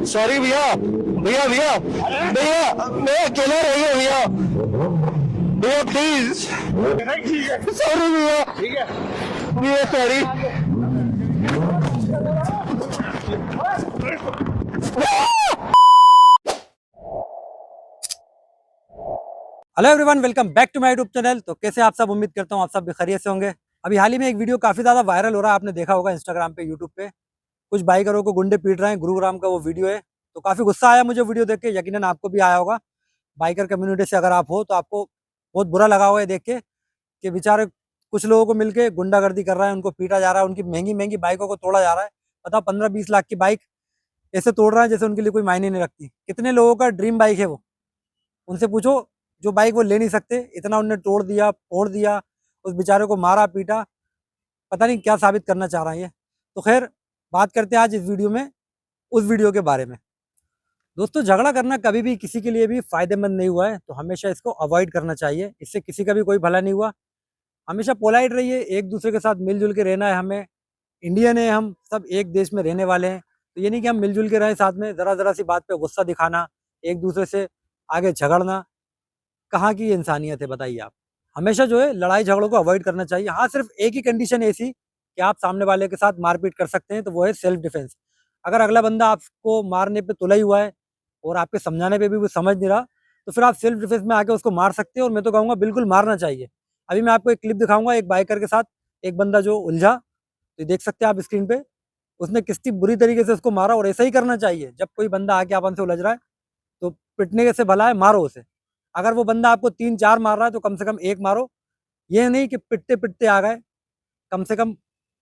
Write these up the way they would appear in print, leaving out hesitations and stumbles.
Sorry भैया, भैया भैया भैया, मैं अकेला रह गया भैया, भैया प्लीज। सॉरी भैया, ठीक है। भैया sorry. Hello everyone, welcome back to my YouTube channel. तो कैसे आप सब, उम्मीद करता हूँ आप सब भी खैरियत से होंगे। अभी हाल ही में एक वीडियो काफी ज्यादा वायरल हो रहा है, आपने देखा होगा इंस्टाग्राम पे, यूट्यूब पे। कुछ बाइकरों को गुंडे पीट रहे हैं, गुरुग्राम का वो वीडियो है। तो काफी गुस्सा आया मुझे वीडियो देख के, यकीनन आपको भी आया होगा। बाइकर कम्युनिटी से अगर आप हो तो आपको बहुत बुरा लगा होगा ये देख के कि बेचारे कुछ लोगों को मिलके गुंडागर्दी कर रहा है, उनको पीटा जा रहा है, उनकी महंगी महंगी बाइकों को तोड़ा जा रहा है। बताओ, 15-20 लाख की बाइक ऐसे तोड़ रहा है जैसे उनके लिए कोई मायने नहीं रखती। कितने लोगों का ड्रीम बाइक है वो, उनसे पूछो। जो बाइक वो ले नहीं सकते, इतना उनने तोड़ दिया, फोड़ दिया, उस बेचारे को मारा पीटा। पता नहीं क्या साबित करना चाह रहा है ये। तो खैर, बात करते हैं आज इस वीडियो में उस वीडियो के बारे में। दोस्तों, झगड़ा करना कभी भी किसी के लिए भी फायदेमंद नहीं हुआ है, तो हमेशा इसको अवॉइड करना चाहिए। इससे किसी का भी कोई भला नहीं हुआ। हमेशा पोलाइट रहिए, एक दूसरे के साथ मिलजुल के रहना है हमें। इंडियन है, हम सब एक देश में रहने वाले हैं। तो ये नहीं कि हम मिलजुल के रहें साथ में, जरा जरा सी बात पे गुस्सा दिखाना, एक दूसरे से आगे झगड़ना, कहाँ की ये इंसानियत है बताइए आप। हमेशा जो है लड़ाई झगड़ों को अवॉइड करना चाहिए। हाँ, सिर्फ एक ही कंडीशन ऐसी कि आप सामने वाले के साथ मारपीट कर सकते हैं, तो वो है सेल्फ डिफेंस। अगर अगला बंदा आपको मारने पे तुला ही हुआ है और आपके समझाने पे भी वो समझ नहीं रहा, तो फिर आप सेल्फ डिफेंस में आके उसको मार सकते हैं। और मैं तो कहूँगा बिल्कुल मारना चाहिए। अभी मैं आपको एक क्लिप दिखाऊंगा, एक बाइकर के साथ एक बंदा जो उलझा, तो देख सकते हैं आप स्क्रीन पे। उसने कितनी बुरी तरीके से उसको मारा, और ऐसा ही करना चाहिए। जब कोई बंदा आके अपन से उलझ रहा है तो पिटने से भला है मारो उसे। अगर वो बंदा आपको 3-4 मार रहा है तो कम से कम एक मारो। ये नहीं कि पिटते पिटते आ गए, कम से कम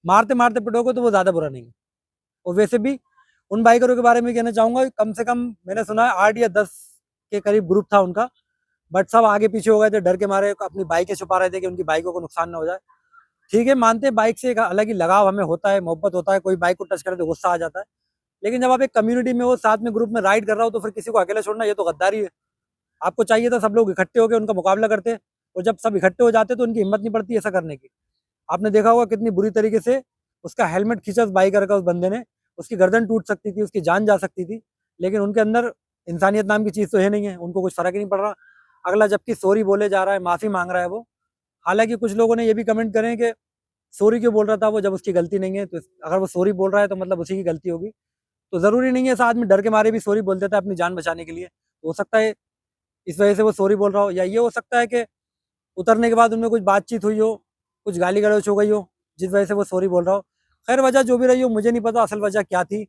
मारते मारते पिटोगे तो वो ज्यादा बुरा नहीं है। और वैसे भी उन बाइकरों के बारे में कहना चाहूंगा, कम से कम मैंने सुना है 8 या 10 के करीब ग्रुप था उनका। बट सब आगे पीछे हो गए थे, डर के मारे अपनी बाइकें छुपा रहे थे कि उनकी बाइकों को नुकसान ना हो जाए। ठीक है, मानते हैं बाइक से एक अलग ही लगाव हमें होता है, मोहब्बत होता है। कोई बाइक को टच करे तो गुस्सा आ जाता है। लेकिन जब आप एक कम्युनिटी में हो, साथ में ग्रुप में राइड कर रहा हो, तो फिर किसी को अकेला छोड़ना ये तो गद्दारी है। आपको चाहिए था सब लोग इकट्ठे होकर उनका मुकाबला करते, और जब सब इकट्ठे हो जाते तो उनकी हिम्मत नहीं पड़ती ऐसा करने की। आपने देखा होगा कितनी बुरी तरीके से उसका हेलमेट खींचा उस बाइकर का, उस बंदे ने। उसकी गर्दन टूट सकती थी, उसकी जान जा सकती थी। लेकिन उनके अंदर इंसानियत नाम की चीज़ तो है नहीं है, उनको कुछ फर्क ही नहीं पड़ रहा। अगला जबकि सॉरी बोले जा रहा है, माफ़ी मांग रहा है वो। हालांकि कुछ लोगों ने ये भी कमेंट करें कि सॉरी क्यों बोल रहा था वो, जब उसकी गलती नहीं है। तो अगर वो सॉरी बोल रहा है तो मतलब उसी की गलती होगी। तो ज़रूरी नहीं है साथ में डर के मारे भी सॉरी बोल देता है अपनी जान बचाने के लिए। तो हो सकता है इस वजह से वो सॉरी बोल रहा हो, या ये हो सकता है कि उतरने के बाद उनमें कुछ बातचीत हुई हो, कुछ गाली गलौच हो गई हो, जिस वजह से वो सॉरी बोल रहा हो। खैर, वजह जो भी रही हो, मुझे नहीं पता असल वजह क्या थी।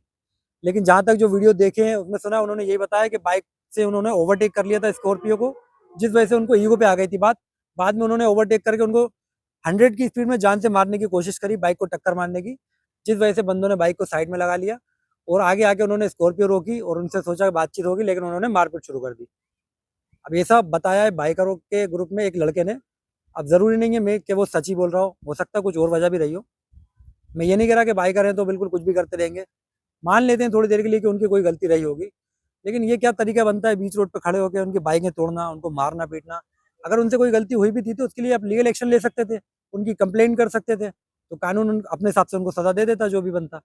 लेकिन जहाँ तक जो वीडियो देखे हैं उसमें सुना उन्होंने यही बताया कि बाइक से उन्होंने ओवरटेक कर लिया था स्कॉर्पियो को, जिस वजह से उनको ईगो पे आ गई थी बात। बाद में उन्होंने ओवरटेक करके उनको 100 की स्पीड में जान से मारने की कोशिश करी, बाइक को टक्कर मारने की। जिस वजह से बंदों ने बाइक को साइड में लगा लिया और आगे आके उन्होंने स्कॉर्पियो रोकी और उनसे सोचा कि बातचीत होगी, लेकिन उन्होंने मारपीट शुरू कर दी। अब ये सब बताया है बाइकरों के ग्रुप में एक लड़के ने। अब ज़रूरी नहीं है मैं कि वो सच ही बोल रहा हो सकता है कुछ और वजह भी रही हो। मैं ये नहीं कह रहा कि बाइकर हैं तो बिल्कुल कुछ भी करते रहेंगे। मान लेते हैं थोड़ी देर के लिए कि उनकी कोई गलती रही होगी। लेकिन ये क्या तरीका बनता है बीच रोड पे खड़े होकर उनकी बाइकें तोड़ना, उनको मारना पीटना। अगर उनसे कोई गलती हुई भी थी तो उसके लिए आप लीगल एक्शन ले सकते थे, उनकी कंप्लेंट कर सकते थे, तो कानून अपने हिसाब से उनको सजा दे देता जो भी बनता।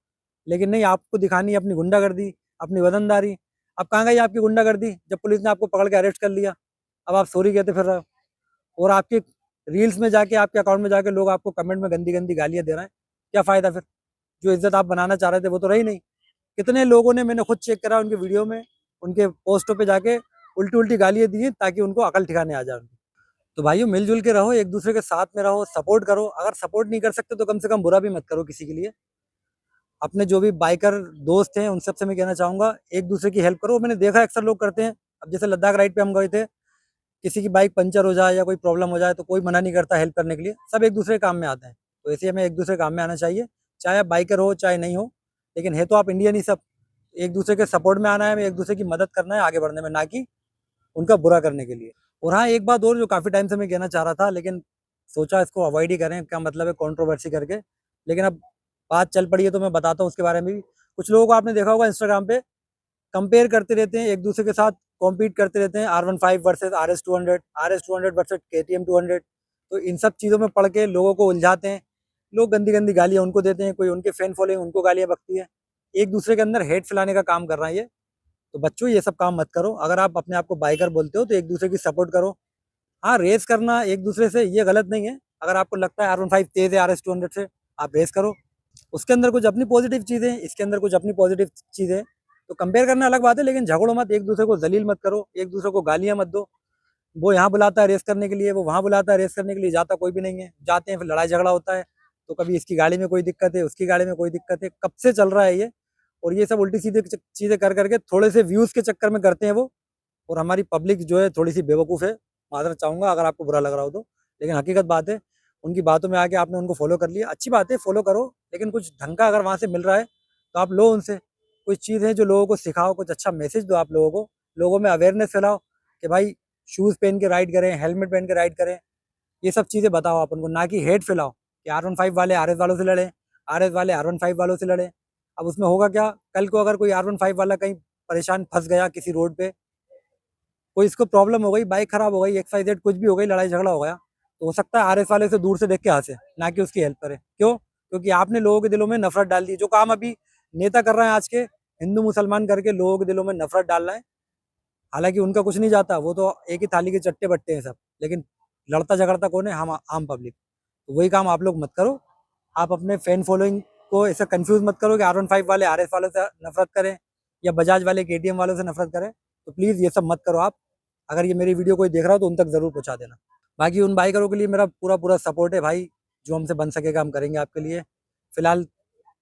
लेकिन नहीं, आपको दिखानी है अपनी गुंडागर्दी, अपनी वतनदारी। अब कहाँ गई आपकी गुंडागर्दी जब पुलिस ने आपको पकड़ के अरेस्ट कर लिया? अब आप सॉरी कहते फिर रहे हो, और आपके रील्स में जाके, आपके अकाउंट में जाके लोग आपको कमेंट में गंदी गंदी गालियां दे रहे हैं। क्या फ़ायदा फिर? जो इज्जत आप बनाना चाह रहे थे वो तो रही नहीं। कितने लोगों ने, मैंने खुद चेक करा उनके वीडियो में, उनके पोस्टों पे जाके उल्टी उल्टी गालियां दी हैं ताकि उनको अकल ठिकाने आ जाए उनकी। तो भाइयों, मिलजुल के रहो, एक दूसरे के साथ में रहो, सपोर्ट करो। अगर सपोर्ट नहीं कर सकते तो कम से कम बुरा भी मत करो किसी के लिए। अपने जो भी बाइकर दोस्त हैं उन सबसे मैं कहना चाहूँगा, एक दूसरे की हेल्प करो। मैंने देखा अक्सर लोग करते हैं। अब जैसे लद्दाख राइड पे हम गए थे, किसी की बाइक पंचर हो जाए या कोई प्रॉब्लम हो जाए तो कोई मना नहीं करता हेल्प करने के लिए, सब एक दूसरे के काम में आते हैं। तो ऐसे हमें एक दूसरे के काम में आना चाहिए, चाहे आप बाइकर हो चाहे नहीं हो। लेकिन है तो आप इंडियन ही सब। एक दूसरे के सपोर्ट में आना है, हमें एक दूसरे की मदद करना है आगे बढ़ने में, ना कि उनका बुरा करने के लिए। और हाँ, एक बात और जो काफ़ी टाइम से मैं कहना चाह रहा था, लेकिन सोचा इसको अवॉइड ही करें, क्या मतलब है कंट्रोवर्सी करके। लेकिन अब बात चल पड़ी है तो मैं बताता हूँ उसके बारे में भी। कुछ लोगों को आपने देखा होगा इंस्टाग्राम पे कंपेयर करते रहते हैं, एक दूसरे के साथ कॉम्पीट करते रहते हैं। R15 versus RS200, RS200 versus KTM 200। तो इन सब चीज़ों में पढ़ के लोगों को उलझाते हैं। लोग गंदी गंदी गालियाँ उनको देते हैं, कोई उनके फैन फॉलोइंग उनको गालियाँ बकती है। एक दूसरे के अंदर हेट फैलाने का काम कर रहा है ये। तो बच्चों ये सब काम मत करो। अगर आप अपने आप को बाइकर बोलते हो तो एक दूसरे की सपोर्ट करो। हाँ, रेस करना एक दूसरे से ये गलत नहीं है। अगर आपको लगता है R15 तेज है RS 200 से, आप रेस करो। उसके अंदर कुछ अपनी पॉजिटिव चीज़ें, इसके अंदर कुछ अपनी पॉजिटिव चीज़ें, तो कंपेयर करना अलग बात है, लेकिन झगड़ो मत, एक दूसरे को जलील मत करो, एक दूसरे को गालियां मत दो। वो यहाँ बुलाता है रेस करने के लिए, वो वहाँ बुलाता है रेस करने के लिए, जाता कोई भी नहीं है। जाते हैं फिर लड़ाई झगड़ा होता है, तो कभी इसकी गाड़ी में कोई दिक्कत है, उसकी गाड़ी में कोई दिक्कत है। कब से चल रहा है ये, और ये सब उल्टी सीधी चीज़ें कर करके थोड़े से व्यूज़ के चक्कर में करते हैं वो। और हमारी पब्लिक जो है थोड़ी सी बेवकूफ़ है। माजरत चाहूँगा अगर आपको बुरा लग रहा हो तो, लेकिन हकीकत बात है। उनकी बातों में आके आपने उनको फॉलो कर लिया, अच्छी बात है, फॉलो करो, लेकिन कुछ ढंग का अगर वहाँ से मिल रहा है तो आप लो उनसे। कुछ चीज़ है जो लोगों को सिखाओ, कुछ अच्छा मैसेज दो आप लोगों को, लोगों में अवेयरनेस फैलाओ कि भाई शूज़ पहन के राइड करें, हेलमेट पहन के राइड करें। ये सब चीज़ें बताओ आप उनको, ना कि हेट फैलाओ कि R15 वाले RS वालों से लड़े, RS वाले R15 वालों से लड़े। अब उसमें होगा क्या, कल को अगर कोई R15 वाला कहीं परेशान फंस गया किसी रोड पे, कोई इसको प्रॉब्लम हो गई, बाइक खराब हो गई, XYZ कुछ भी हो गई, लड़ाई झगड़ा हो गया, तो हो सकता है RS वाले से दूर से देख के हंसे, ना कि उसकी हेल्प करे। क्यों? क्योंकि आपने लोगों के दिलों में नफरत डाल दी। जो काम अभी नेता कर रहे हैं आज के, हिंदू मुसलमान करके लोगों के दिलों में नफरत डाल रहे हैं। हालांकि उनका कुछ नहीं जाता, वो तो एक ही थाली के चट्टे बट्टे हैं सब, लेकिन लड़ता झगड़ता कौन है? हम आम पब्लिक। तो वही काम आप लोग मत करो। आप अपने फैन फॉलोइंग को ऐसा कंफ्यूज मत करो कि R15 वाले RS वालों से नफरत करें या बजाज वाले KTM वालों से नफरत करें। तो प्लीज़ ये सब मत करो आप। अगर ये मेरी वीडियो कोई देख रहा हो तो उन तक ज़रूर पहुंचा देना। बाकी उन बाइकरों के लिए मेरा पूरा पूरा सपोर्ट है भाई, जो हमसे बन सकेगा हम करेंगे आपके लिए। फिलहाल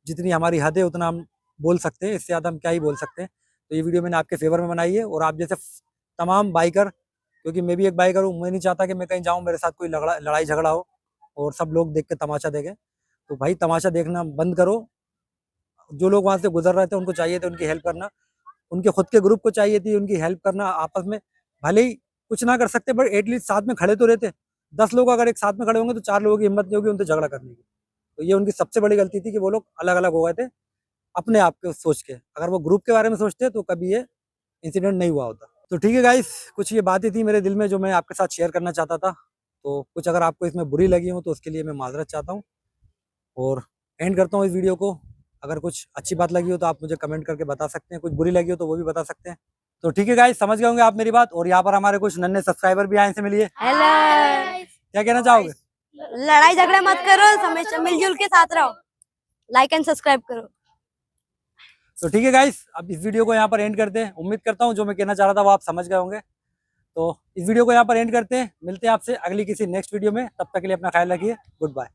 जितनी हमारी हद है उतना हम बोल सकते हैं, इससे ज़्यादा हम क्या ही बोल सकते हैं। तो ये वीडियो मैंने आपके फेवर में बनाई है, और आप जैसे तमाम बाइकर, क्योंकि मैं भी एक बाइकर हूँ, मैं नहीं चाहता कि मैं कहीं जाऊँ मेरे साथ कोई लड़ाई झगड़ा हो और सब लोग देख के तमाशा देखें। तो भाई तमाशा देखना बंद करो। जो लोग वहाँ से गुजर रहे थे उनको चाहिए थे उनकी हेल्प करना, उनके खुद के ग्रुप को चाहिए थी उनकी हेल्प करना आपस में। भले ही कुछ ना कर सकते, बट एटलीस्ट साथ में खड़े तो रहते। 10 लोग अगर एक साथ में खड़े होंगे तो 4 लोगों की हिम्मत नहीं होगी उनसे झगड़ा करने की। तो ये उनकी सबसे बड़ी गलती थी कि वो लोग अलग अलग हो गए थे अपने आप के सोच के। अगर वो ग्रुप के बारे में सोचते तो कभी ये इंसिडेंट नहीं हुआ होता। तो ठीक है गाइस, कुछ ये बातें थी मेरे दिल में जो मैं आपके साथ शेयर करना चाहता था। तो कुछ अगर आपको इसमें बुरी लगी हो तो उसके लिए मैं माजरत चाहता हूँ, और एंड करता हूँ इस वीडियो को। अगर कुछ अच्छी बात लगी हो तो आप मुझे कमेंट करके बता सकते हैं, कुछ बुरी लगी हो तो वो भी बता सकते हैं। तो ठीक है गाइस, समझ गए होंगे आप मेरी बात। और यहाँ पर हमारे कुछ नन्हे सब्सक्राइबर भी आए, इनसे मिलिए। हेलो। क्या कहना चाहोगे? लड़ाई झगड़ा मत करो, हमेशा मिलजुल के साथ रहो, लाइक एंड सब्सक्राइब करो। तो ठीक है गाइस, अब इस वीडियो को यहाँ पर एंड करते हैं। उम्मीद करता हूँ जो मैं कहना चाह रहा था वो आप समझ गए होंगे। तो इस वीडियो को यहाँ पर एंड करते हैं, मिलते हैं आपसे अगली किसी नेक्स्ट वीडियो में। तब तक के लिए अपना ख्याल रखिए। Good bye.